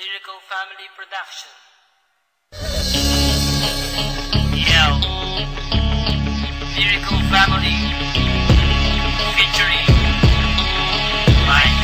Lyrical Family Production. Yo, Lyrical Family featuring Mike.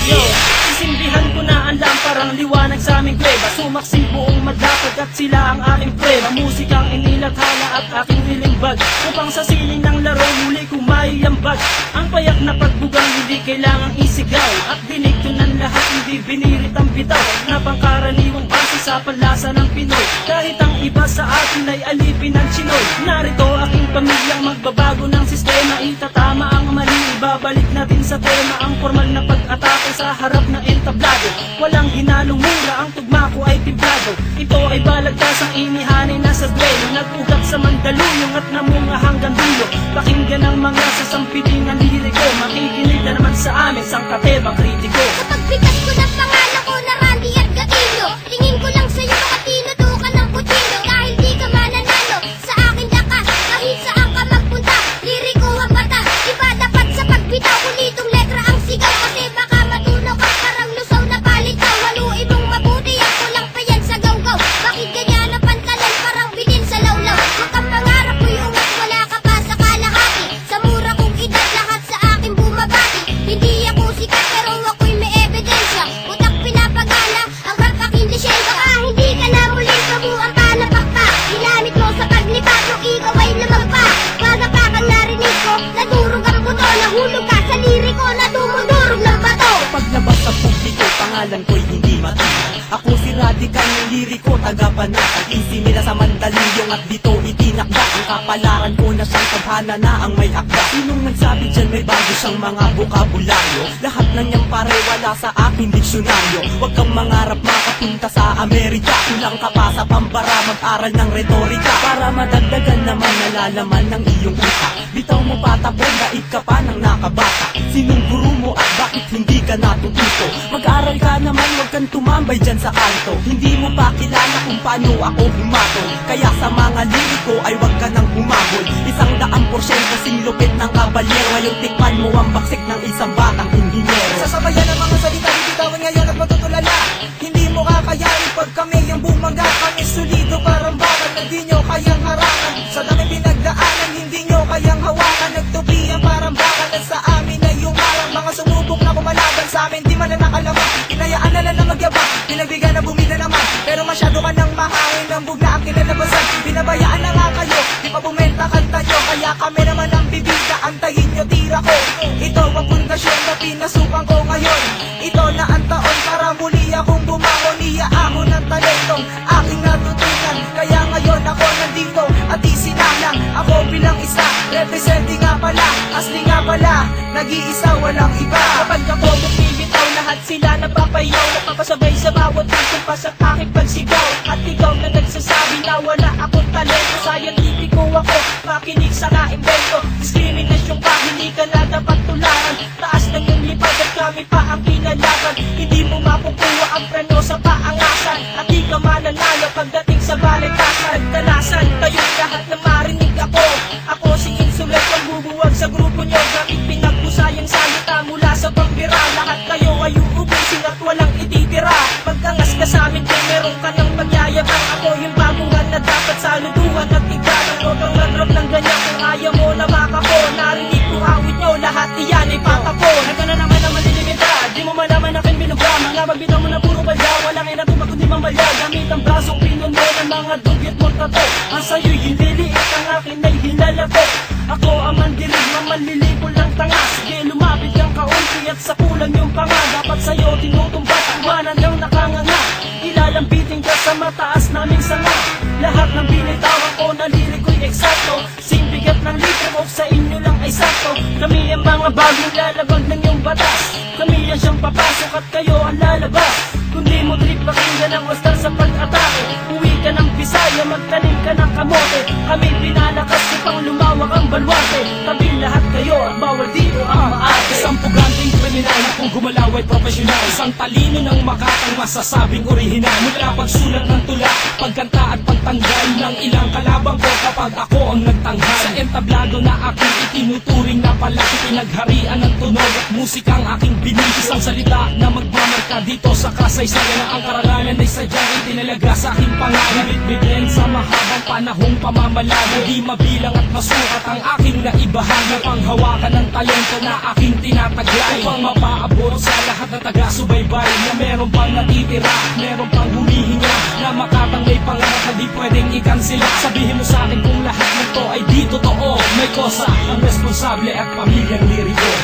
Yo, sisimbihan ko na ang lamparang liwanag sa aming kuweba. Sumaksil buong madlapag at sila ang aking prueba. Musikang inilathala at aking nilimbag upang sa siling ng laro muli kong maiambag. Ang payak na pagbugang hindi kailangang isigaw at dinigto ng lahat, hindi binirit ang bitaw na pangkaraniwang base sa panlasa ng Pinoy. Kahit ang iba sa atin ay alipin ng Chinoy, narito aking pamilyang magbabago ng sistema. Itatama ang mali, ibabalik natin sa tema ang formal na pag-atake sa harap ng entablado. Walang hinalong mura, ang tugma ko ay timplado. Ito ay balagtasang inihanin na sa duelo, nag-ugat sa Mandaluyong at namunga hanggang dulo. Pakinggan ang mga sasampiting ng liriko, makikinig na naman sa amin sang katebang kritiko. Kapag bigat ko na pangalan ko na Randy at Gatillo, tingin ko lang sa'yo makatinutukan ng kutsilyo. Dahil di ka mananalo sa akin lakas, kahit saan ka magpunta, liriko ang batas. Iba dapat sa pagbitaw, kulitong letra ang sigaw. Kasi baka matunaw ka parang lusaw na palitaw. Haluin mong mabuti, ako lang pa yan sa gawgaw. Bakit ganyan ang pantalan parang bidin sa lawlaw? Huwag kang pangarap ko'y ungat, wala ka pa sa kalahati. Sa mura kong edad, lahat sa akin bumabati. Hindi ako sikat pero ako'y may ebidensya. Utak pinapagana, ang rap aking lisensya. Baka hindi ka na muling kabuang palapakpa. Ginamit mo sa paglipat, nung ikaw ay lumagpa. Pagapakan narinig ko, nadurog ang buto. Nahulog ka sa liriko, nadumudurog ng bato. Paglabas sa publiko, pangalan ko'y hindi matiyak. Ako si Radical ng liriko, taga-panatag. Isinila sa Mandaluyong at dito itinakda. Ang kapalaran ko na siyang tadhana na ang may akda. Sinong nagsabi dyan may bago siyang mga bokabularyo? Lahat ng niyang pare wala sa aking diksyonaryo. Huwag kang mangarap makapunta sa Amerika. Kulang ka pa sa pambara, mag-aral ng retorika. Para madagdagan naman nalalaman ng iyong utak. Bitaw mo patapon, daig ka pa ng nakabata. Sinong guru mo at bakit hindi ka natututo? Mag-aral ka naman, huwag kang tumambay dyan sa kanto. Hindi mo pa kilala kung paano ako humatol. Kaya sa mga liriko ay huwag ka nang humabol. 100% kasing lupit ng kabalyero. Ngayon tikman mo ang baksik ng isang batang inhinyero. Sasabayan ang mga salita, bibitawan ngayon at matutulala. Hindi mo kakayanin pag kami yung bumaga. Kami solido parang bakal na di nyo kayang harangan. Sa dami pinagdaanan, hindi nyo kayang hawakan. Nagtubihan parang bakal at sa amin ay umarang. Mga sumubok na kumalaban sa amin, di man na nakalaman. Hinayaan na lang na magyabang, pinagbigan na bumida naman. Pero masyado ka nang mahangin, ng bugla ang kinalabasan. Binabayaan na nga kayo, di pa bumenta kanta nyo. Kaya kami naman ang bibida, antayin nyo tira ko. Ito ang pundasyon na pinasukan ko ngayon. Ito na ang taon para muli akong bumangon. Iyaahon ng talentong aking natutunan. Kaya ngayon ako nandito at isinalang ako bilang isa. Representing nga pala, asli nga pala, nag-iisa walang iba. Kapag ako bumibitaw, lahat sila napapayaw. Napapasabay sa bawat pagkumpas at aking pagsigaw. At ikaw na nagsasabi na wala akong talento. Scientifico ako, makinig sa naimbento. Diskriminasyong pa, hindi ka na dapat tularan. Taas ng iyong lipad at kami pa ang pinalaban. Hindi mo makukuha ang preno sa paangasan. At di ka mananalo pagdating sa balitasan. Nagtalasan kayong lahat na marinig ako. Ako si Insulet, ang bubuwag sa grupo nyo. Gamit pinagpusayang salita mula sa pambira. Lahat kayo ay uubusin at walang ititira. Pagkangas ka sa amin kung meron ka ng pagyayabang. Ako yung baguhan na dapat saluduhan at igalang. Huwag kang mag-drop ng ganyan kung ayaw mo na makako. Narinig ko awit nyo, lahat iyan ay patapon. Nagka na naman ang malilimita, di mo malaman aking binubra. Mga magbitaw mo na puro balya, walang inatubag kundi mamalya. Gamit ang brasong pinuno ng mga dugyot mong tato. Ang sa'yo'y hililiit, ang akin ay hilalako. Ako ang mandilig, mamanlilipol ng tanga. Sige lumapit kang kaunti at sa kulang yung panga. Dapat sa'yo tinutumbat, kumanan ng nakanganga. Ilalambitin ka sa mataas naming sanga. Lahat ng binitawan ko na liriko'y eksakto. Simbigat ng litro sa inyo lang ay sakto. Kami ang mga bagong lalabag ng iyong batas. Kami ang siyang papasok at kayo ang lalabas. Kundi mo trip pakinggan ang wastar sa pag-atake. Uwi ka ng Bisaya, magtanim ka ng kamote. Kami pinalakas upang lumawak ang balwarte. Tabi lahat kayo at bawal dito ang maarte. Isang puganteng kriminal na kung gumalaw ay profesional. Isang talino ng makatang masasabing orihinal. Mula pagsulat ng tula, pagkanta at pagtanggal ng ilang kalabang ko kapag ako ang nagtanghal. Sa entablado na aking itinuturing na palaki, pinagharian ng tunog at musikang aking binis. Isang salita na magmamarka ka dito sa kasaysayan na ang karangalan ay sadyang itinalaga sa aking pangalan. Bitbitin sa mahabang panahong pamamalaga, di mabilang at masukat ang aking naibahagi. Panghawakan ng talento na aking tinataglay, upang mapaabot sa lahat na taga-subaybay na meron pang natitira, meron pang humihinga, na makatang may pangarap na di pwedeng ikansila. Sabihin mo sa akin kung lahat nito ay di totoo. May kosa ang responsable at pamilyang liriko.